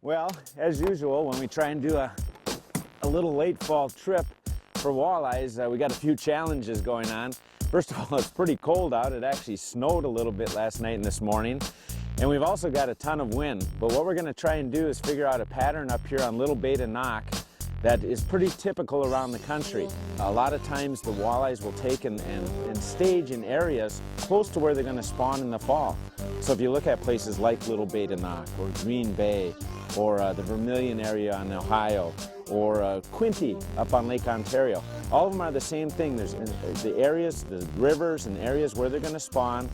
Well, as usual, when we try and do a little late fall trip for walleyes, we got a few challenges going on. First of all, it's pretty cold out. It actually snowed a little bit last night and this morning. And we've also got a ton of wind. But what we're going to try and do is figure out a pattern up here on Little Bay de Noc that is pretty typical around the country. A lot of times the walleyes will take and stage in areas close to where they're going to spawn in the fall. So if you look at places like Little Bay de Noc or Green Bay or the Vermilion area on Ohio or Quinte up on Lake Ontario, all of them are the same thing. There's the areas, the rivers and areas where they're going to spawn.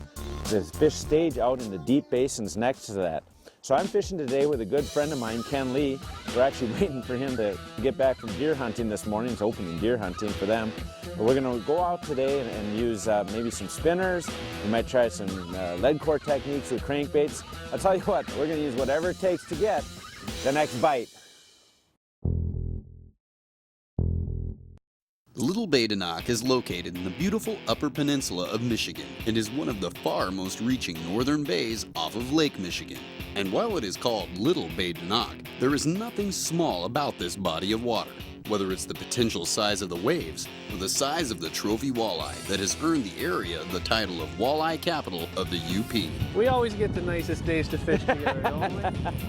The fish stage out in the deep basins next to that. So I'm fishing today with a good friend of mine, Ken Lee. We're actually waiting for him to get back from deer hunting this morning. It's opening deer hunting for them. But we're going to go out today and use maybe some spinners. We might try some lead core techniques with crankbaits. I'll tell you what, we're going to use whatever it takes to get the next bite. Little Bay de Noc is located in the beautiful Upper Peninsula of Michigan and is one of the far most reaching northern bays off of Lake Michigan. And while it is called Little Bay de Noc, there is nothing small about this body of water, whether it's the potential size of the waves or the size of the trophy walleye that has earned the area the title of Walleye Capital of the UP. We always get the nicest days to fish together, don't we?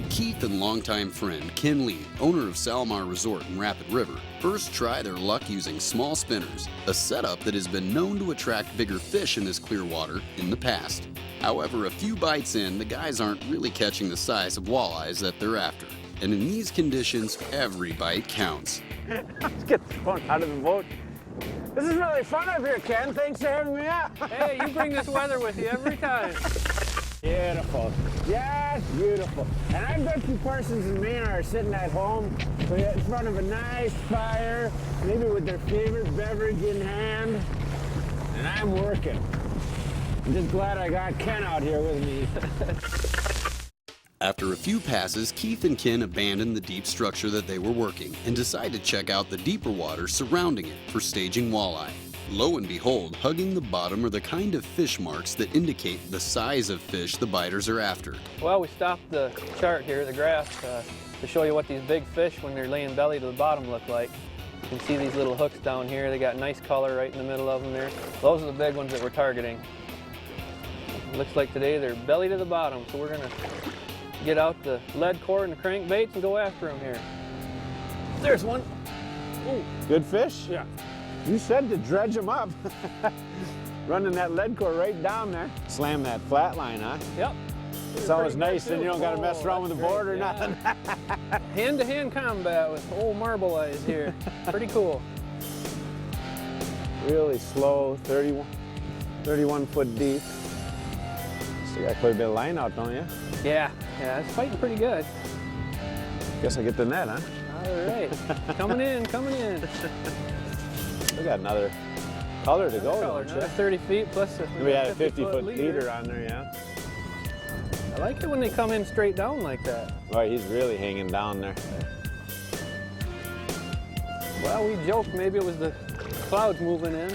Keith and longtime friend Ken Lee, owner of Salmar Resort in Rapid River, first try their luck using small spinners, a setup that has been known to attract bigger fish in this clear water in the past. However, a few bites in, the guys aren't really catching the size of walleyes that they're after. And in these conditions, every bite counts. Let's get thrown out of the boat. This is really fun up here, Ken. Thanks for having me out. Hey, you bring this weather with you every time. Beautiful. Yes, beautiful. And I bet you persons in Maine are sitting at home in front of a nice fire, maybe with their favorite beverage in hand. And I'm working. I'm just glad I got Ken out here with me. After a few passes, Keith and Ken abandoned the deep structure that they were working and decided to check out the deeper water surrounding it for staging walleye. Lo and behold, hugging the bottom are the kind of fish marks that indicate the size of fish the biters are after. Well, we stopped the chart here, the graph, to show you what these big fish when they're laying belly to the bottom look like. You can see these little hooks down here. They got nice color right in the middle of them there. Those are the big ones that we're targeting. Looks like today they're belly to the bottom, so we're gonna get out the lead core and the crankbaits and go after them here. There's one. Ooh. Good fish? Yeah. You said to dredge them up. Running that lead core right down there. Slam that flat line, huh? Yep. It's always nice and you don't got to mess around with the board or nothing. Hand-to-hand combat with old marble eyes here. Pretty cool. Really slow, 31 foot deep. So you got quite a bit of line out, don't you? Yeah, it's fighting pretty good. Guess I get the net, huh? All right, coming in, coming in. We got another color to go, don't you? Another 30 feet plus we had a 50-foot leader on there, yeah. I like it when they come in straight down like that. Boy, he's really hanging down there. Well, we joked maybe it was the clouds moving in.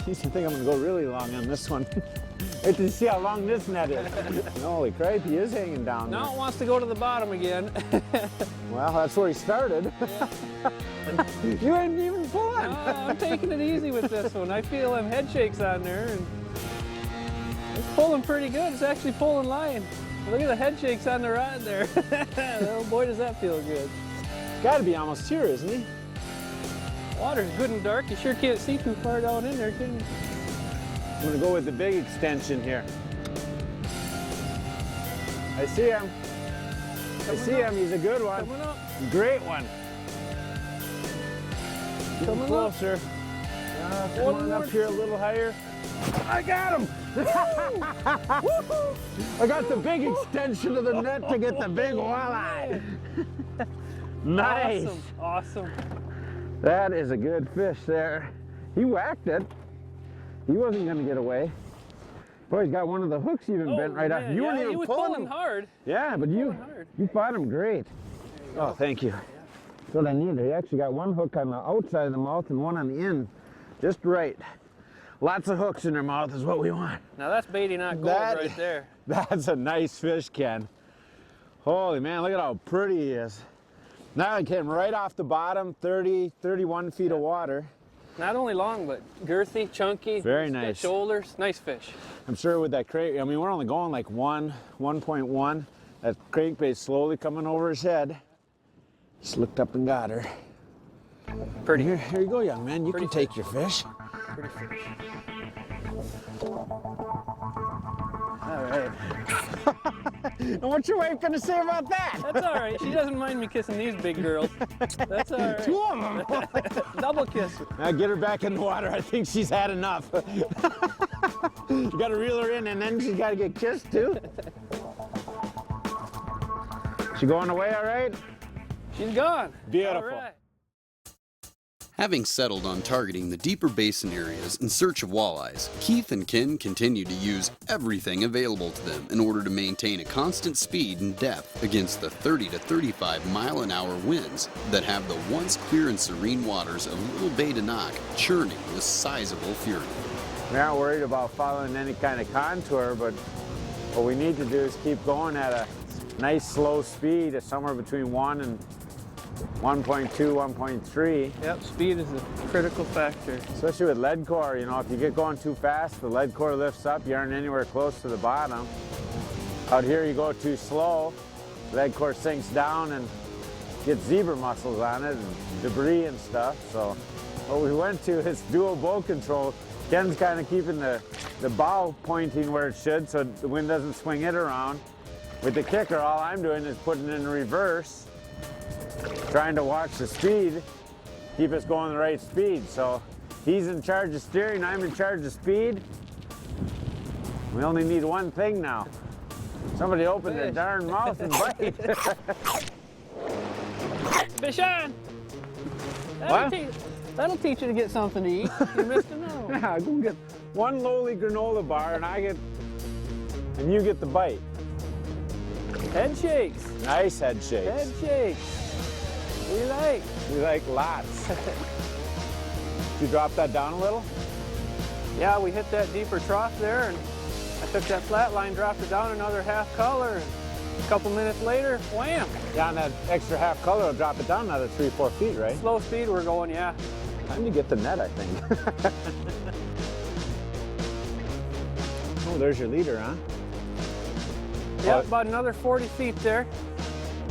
Geez, I think I'm gonna go really long on this one. Wait to see how long this net is. Holy crap, he is hanging down there. Now it wants to go to the bottom again. Well, that's where he started. You ain't even pulling. No, I'm taking it easy with this one. I feel them head shakes on there, and it's pulling pretty good. It's actually pulling line. Look at the head shakes on the rod there. Oh boy, does that feel good. Got to be almost here, isn't he? Water's good and dark. You sure can't see too far down in there, can you? I'm gonna go with the big extension here. I see him. I see him. He's a good one. Coming up. Great one. Coming closer. Come on up here a little higher. I got him. I got the big extension of the net to get the big walleye. Nice. Awesome. Awesome. That is a good fish there. He whacked it. He wasn't going to get away. Boy, he's got one of the hooks even bent right up. You weren't even he was pulling pulling hard. Yeah, but you fought him great. Oh, thank you. That's what I needed. He actually got one hook on the outside of the mouth and one on the end. Just right. Lots of hooks in their mouth is what we want. Now that's Bay de Noc gold right there. That's a nice fish, Ken. Holy man, look at how pretty he is. Now it came right off the bottom, 30, 31 feet of water. Not only long, but girthy, chunky. Very It's got nice. shoulders, nice fish. I'm sure with that crank, I mean, we're only going like 1.1. That crankbait slowly coming over his head. Just looked up and got her. Pretty. Here you go, young man. You Pretty can take your fish. Pretty fish. All right. And what's your wife gonna say about that? That's all right. She doesn't mind me kissing these big girls. That's all right. Two of them. Double kiss. Now get her back in the water. I think she's had enough. You gotta reel her in and then she's gotta get kissed too. She going away all right? She's gone. Beautiful. All right. Having settled on targeting the deeper basin areas in search of walleyes, Keith and Ken continue to use everything available to them in order to maintain a constant speed and depth against the 30 to 35 mile-an-hour winds that have the once clear and serene waters of Little Bay de Noc churning with sizable fury. We aren't worried about following any kind of contour, but what we need to do is keep going at a nice slow speed of somewhere between 1 and 1.2, 1.3. Yep, speed is a critical factor. Especially with lead core, you know, if you get going too fast, the lead core lifts up, you aren't anywhere close to the bottom. Out here you go too slow, lead core sinks down and gets zebra mussels on it and debris and stuff. So what we went to is dual bow control. Ken's kind of keeping the bow pointing where it should so the wind doesn't swing it around. With the kicker, all I'm doing is putting it in reverse, trying to watch the speed, keep us going the right speed. So he's in charge of steering, I'm in charge of speed. We only need one thing now. Somebody open their darn mouth and bite. Fish on! What? That'll teach you to get something to eat. You missed another one. Yeah, go get one lowly granola bar and and you get the bite. Head shakes. Nice head shakes. Head shakes. We like lots. Did you drop that down a little? Yeah, we hit that deeper trough there, and I took that flat line, dropped it down another half color, and a couple minutes later, wham! Yeah, and that extra half color will drop it down another 3-4 feet, right? Slow speed we're going, yeah. Time to get the net, I think. Oh, there's your leader, huh? Yeah, about another 40 feet there.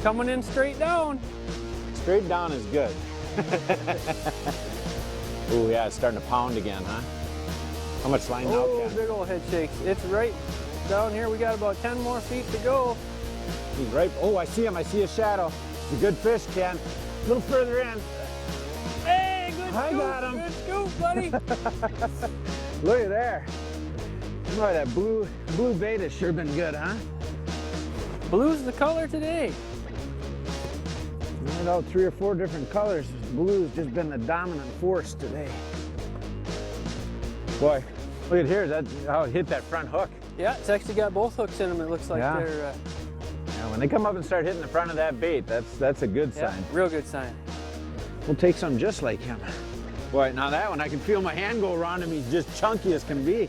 Coming in straight down. Straight down is good. Oh yeah, it's starting to pound again, huh? How much line now, Oh, Ken? big old head shakes. It's right down here. We got about 10 more feet to go. He's right. Oh, I see him. I see a shadow. It's a good fish, Ken. A little further in. Hey, good scoop. I got him. Good scoop, buddy. Look at there. Boy, that blue beta's sure been good, huh? Blue's the color today. Right out 3 or 4 different colors. Blue's just been the dominant force today. Boy, look at here. That's how it hit that front hook. Yeah, it's actually got both hooks in them. It looks like Yeah. they're Yeah, when they come up and start hitting the front of that bait, that's a good yeah, sign. real good sign. We'll take some just like him. Boy, now that one, I can feel my hand go around him. He's just chunky as can be.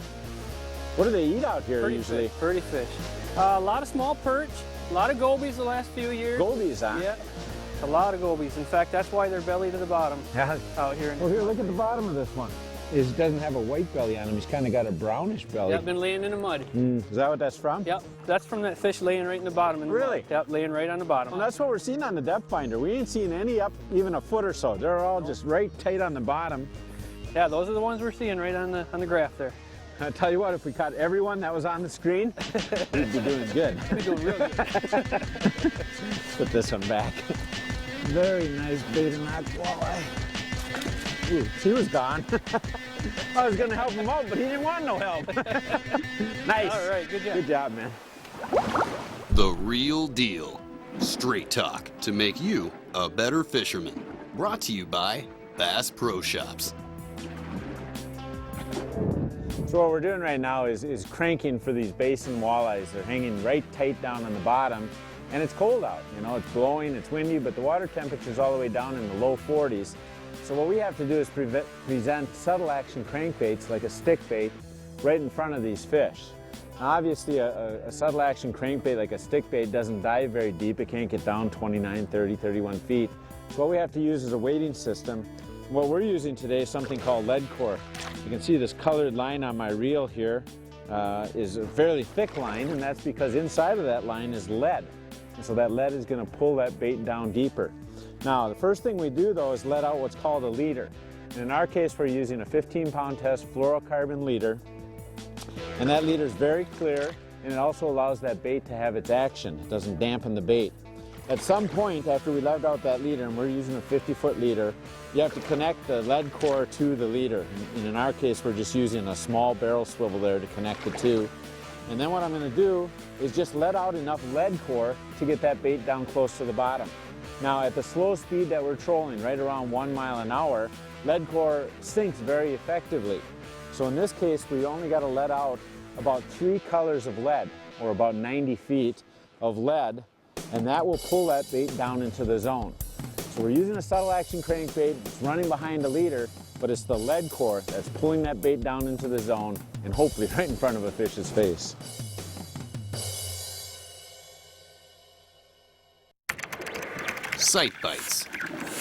What do they eat out here usually? Pretty fish. A lot of small perch, a lot of gobies the last few years. Goldies, huh? Yeah, a lot of gobies. In fact, that's why they're belly to the bottom Yeah. out here. Well, here, look at the bottom of this one. It doesn't have a white belly on him. He's kind of got a brownish belly. Yep, been laying in the mud. Is that what that's from? Yep, that's from that fish laying right in the bottom. In the Really? mud. Yep, laying right on the bottom. Well, that's what we're seeing on the depth finder. We ain't seeing any up even a foot or so. They're all just right tight on the bottom. Yeah, those are the ones we're seeing right on the graph there. I tell you what, if we caught everyone that was on the screen, we'd be doing good. We're doing real good. Put this one back. Very nice Bay de Noc walleye. Ooh, he was gone. I was going to help him out, but he didn't want no help. Nice. All right, good job. Good job, man. The real deal. Straight talk to make you a better fisherman. Brought to you by Bass Pro Shops. So what we're doing right now is cranking for these basin walleyes. They're hanging right tight down on the bottom, and it's cold out. You know, it's blowing, it's windy, but the water temperature's all the way down in the low 40s. So what we have to do is present subtle action crankbaits like a stick bait right in front of these fish. Obviously, a subtle action crankbait like a stick bait doesn't dive very deep. It can't get down 29, 30, 31 feet. So what we have to use is a weighting system. What we're using today is something called lead core. You can see this colored line on my reel here is a fairly thick line, and that's because inside of that line is lead. And so that lead is going to pull that bait down deeper. Now, the first thing we do though is let out what's called a leader. And in our case, we're using a 15-pound test fluorocarbon leader. And that leader is very clear, and it also allows that bait to have its action. It doesn't dampen the bait. At some point after we let out that leader, and we're using a 50-foot leader, you have to connect the lead core to the leader. And in our case, we're just using a small barrel swivel there to connect the two. And then what I'm going to do is just let out enough lead core to get that bait down close to the bottom. Now, at the slow speed that we're trolling, right around 1 mile an hour, lead core sinks very effectively. So in this case, we only got to let out about 3 colors of lead, or about 90 feet of lead, and that will pull that bait down into the zone. So we're using a subtle action crankbait. It's running behind a leader, but it's the lead core that's pulling that bait down into the zone, and hopefully right in front of a fish's face. Sight Bites.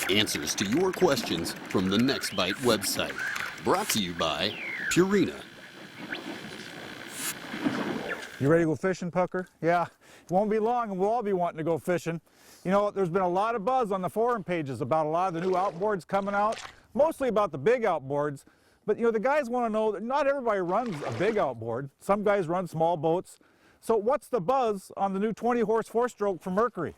Answers to your questions from the Next Bite website. Brought to you by Purina. You ready to go fishing, Pucker? Yeah, it won't be long and we'll all be wanting to go fishing. You know, there's been a lot of buzz on the forum pages about a lot of the new outboards coming out, mostly about the big outboards. But you know, the guys want to know that not everybody runs a big outboard. Some guys run small boats. So what's the buzz on the new 20-horse four-stroke from Mercury?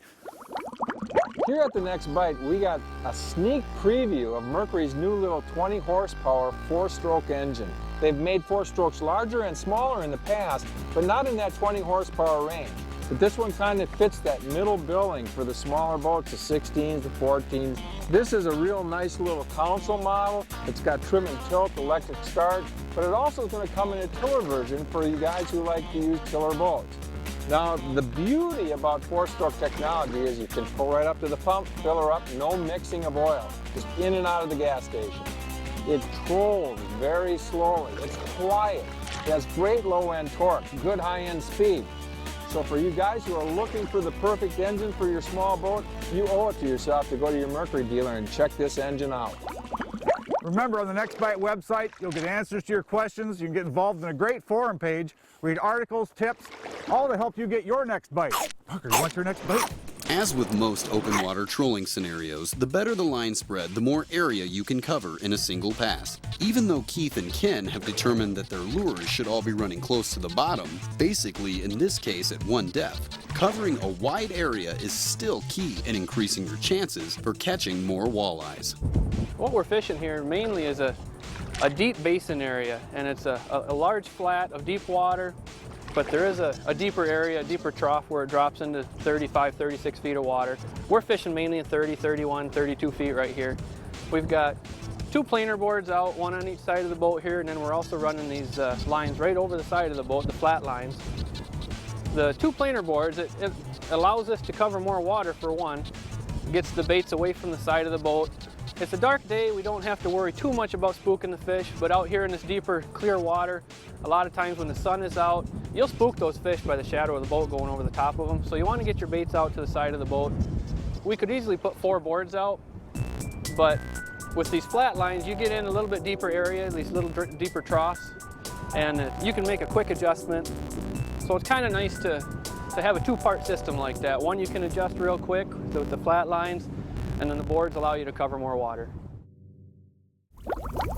Here at the Next Bite, we got a sneak preview of Mercury's new little 20 horsepower four-stroke engine. They've made four strokes larger and smaller in the past, but not in that 20 horsepower range. But this one kind of fits that middle billing for the smaller boats, the 16s, the 14s. This is a real nice little console model. It's got trim and tilt, electric start, but it also is going to come in a tiller version for you guys who like to use tiller boats. Now, the beauty about four-stroke technology is you can pull right up to the pump, fill her up, no mixing of oil, just in and out of the gas station. It trolls very slowly, it's quiet, it has great low-end torque, good high-end speed. So for you guys who are looking for the perfect engine for your small boat, you owe it to yourself to go to your Mercury dealer and check this engine out. Remember, on the Next Bite website, you'll get answers to your questions. You can get involved in a great forum page, read articles, tips, all to help you get your next bite. Pucker, you want your next bite? As with most open water trolling scenarios, the better the line spread, the more area you can cover in a single pass. Even though Keith and Ken have determined that their lures should all be running close to the bottom, basically in this case at one depth, covering a wide area is still key in increasing your chances for catching more walleyes. What we're fishing here mainly is a deep basin area, and it's a large flat of deep water, but there is a deeper area, a deeper trough where it drops into 35, 36 feet of water. We're fishing mainly in 30, 31, 32 feet right here. We've got 2 planer boards out, one on each side of the boat here, and then we're also running these lines right over the side of the boat, the flat lines. The 2 planer boards, it allows us to cover more water for one, gets the baits away from the side of the boat. It's a dark day, we don't have to worry too much about spooking the fish, but out here in this deeper, clear water, a lot of times when the sun is out, you'll spook those fish by the shadow of the boat going over the top of them. So you want to get your baits out to the side of the boat. We could easily put 4 boards out, but with these flat lines, you get in a little bit deeper area, these little deeper troughs, and you can make a quick adjustment. So it's kind of nice to have a 2-part system like that. One you can adjust real quick with the flat lines, and then the boards allow you to cover more water.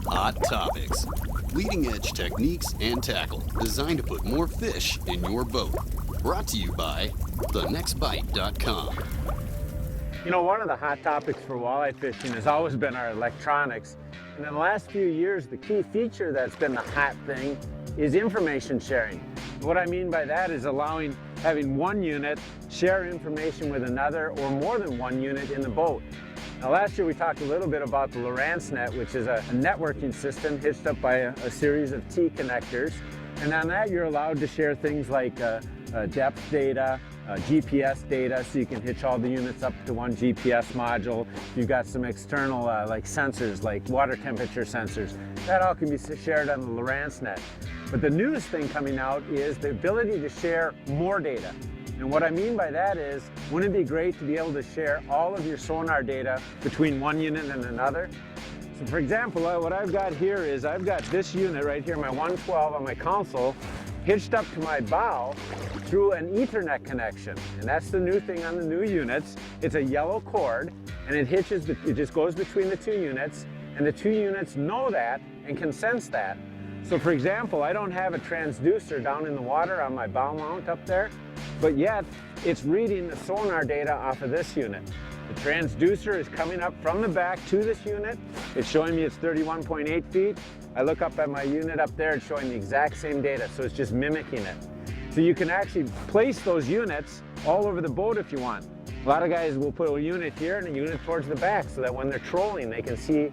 Hot Topics. Leading edge techniques and tackle designed to put more fish in your boat. Brought to you by thenextbite.com. You know, one of the hot topics for walleye fishing has always been our electronics. And in the last few years, the key feature that's been the hot thing is information sharing. What I mean by that is having one unit share information with another or more than one unit in the boat. Now, last year we talked a little bit about the Lowrance net, which is a networking system hitched up by a series of T connectors. And on that, you're allowed to share things like depth data, GPS data, so you can hitch all the units up to one GPS module. You've got some external like sensors, like water temperature sensors. That all can be shared on the Lowrance net. But the newest thing coming out is the ability to share more data. And what I mean by that is, wouldn't it be great to be able to share all of your sonar data between one unit and another? So for example, what I've got here is I've got this unit right here, my 112 on my console, hitched up to my bow through an Ethernet connection. And that's the new thing on the new units. It's a yellow cord, and it just goes between the two units, and the two units know that and can sense that. So for example, I don't have a transducer down in the water on my bow mount up there, but yet it's reading the sonar data off of this unit. The transducer is coming up from the back to this unit. It's showing me it's 31.8 feet. I look up at my unit up there, it's showing the exact same data, so it's just mimicking it. So you can actually place those units all over the boat if you want. A lot of guys will put a unit here and a unit towards the back so that when they're trolling, they can see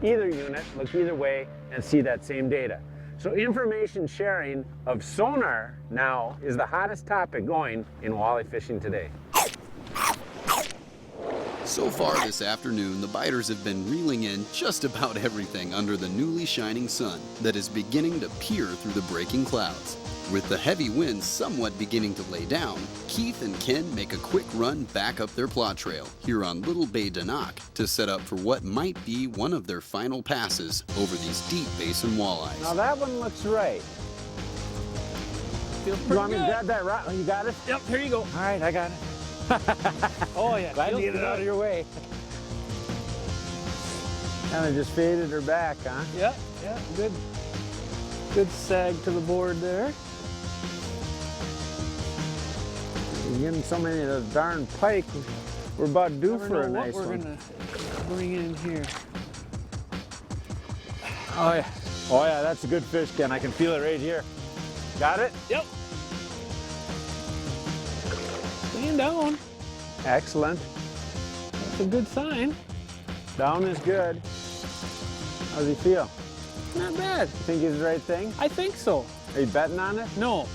either unit, look either way, and see that same data. So information sharing of sonar now is the hottest topic going in walleye fishing today. So far this afternoon, the biters have been reeling in just about everything under the newly shining sun that is beginning to peer through the breaking clouds. With the heavy winds somewhat beginning to lay down, Keith and Ken make a quick run back up their plot trail here on Little Bay de Noc to set up for what might be one of their final passes over these deep basin walleyes. Now that one looks right. Feels You pretty want me to good. grab that rod? Oh, you got it? Yep, here you go. All right, I got it. Oh yeah, Glad to feels get it out of good. your way. Kind of just faded her back, huh? Yeah, yeah, good sag to the board there. You're getting so many of those darn pike, we're about due Never for a know nice what we're one. gonna bring in here. Oh yeah. Oh yeah, that's a good fish, Ken. I can feel it right here. Got it? Yep. Laying down. Excellent. That's a good sign. Down is good. How does he feel? Not bad. You think he's the right thing? I think so. Are you betting on it? No.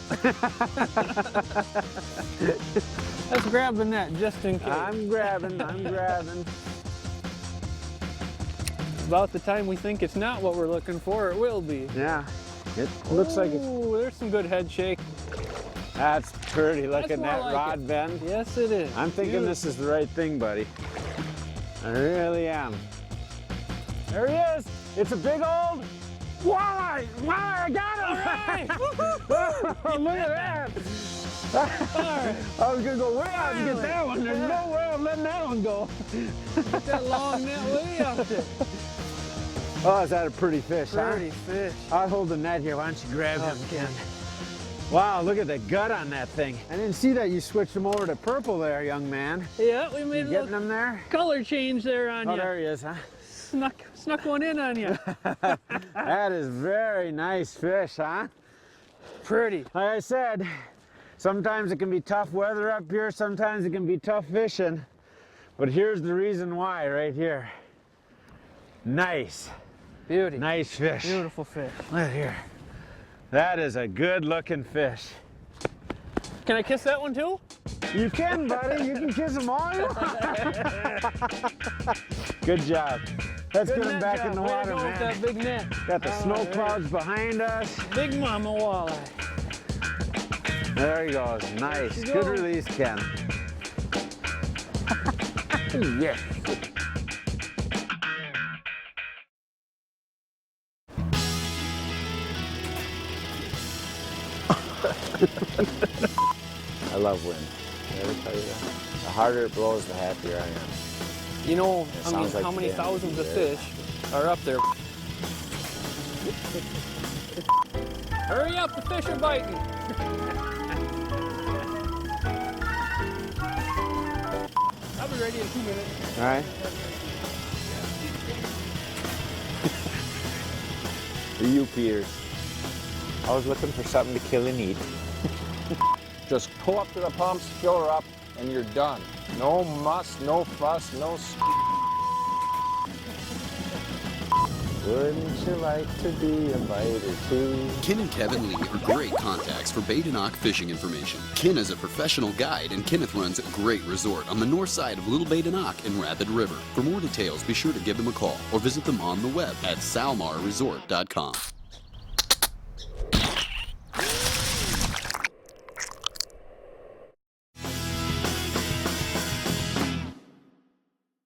Let's grab the net just in case. I'm grabbing, I'm grabbing. About the time we think it's not what we're looking for, it will be. Yeah, it looks like it's, Ooh, there's some good head shake. that's pretty looking, more that like rod it. bend. Yes, it is. I'm thinking this is the right thing, buddy. I really am. There he is. It's a big old walleye. Walleye, I got him. Oh, look at that. I was going to go way out and get that one. There's no way I'm letting that one go. Get that long net way out there. Oh, is that a pretty fish, Pretty huh? fish. I'll hold the net here. Why don't you grab him, Ken? Wow, look at the gut on that thing. I didn't see that you switched him over to purple there, young man. Yeah, we made You a getting little him there? color change there on Oh, you. there he is, huh? Snuck one in on you. That is very nice fish, huh? Pretty. Like I said, sometimes it can be tough weather up here, sometimes it can be tough fishing, but here's the reason why right here. Nice, Beauty. nice fish. Beautiful fish. Look at here. That is a good looking fish. Can I kiss that one too? You can, buddy, you can kiss them all you want. Good job. Let's Good get him net back job. in the Way to water, go with man. that big net. Got the snow right. clouds behind us. Big mama walleye. There he goes. Nice. you Good go. release, Ken. Yeah. I love wind. Did I ever tell you that? The harder it blows, the happier I am. You know, sounds like how many the damn thousands of wind. fish are up there? Hurry up, the fish are biting. I'll be ready in 2 minutes. All right. You, Peters. I was looking for something to kill and eat. Just pull up to the pumps, fill her up, and you're done. No muss, no fuss, no Wouldn't you like to be a bite or two? Ken and Kevin Lee are great contacts for Bay de Noc fishing information. Ken is a professional guide, and Kenneth runs a great resort on the north side of Little Bay de Noc and Rapid River. For more details, be sure to give them a call or visit them on the web at salmarresort.com.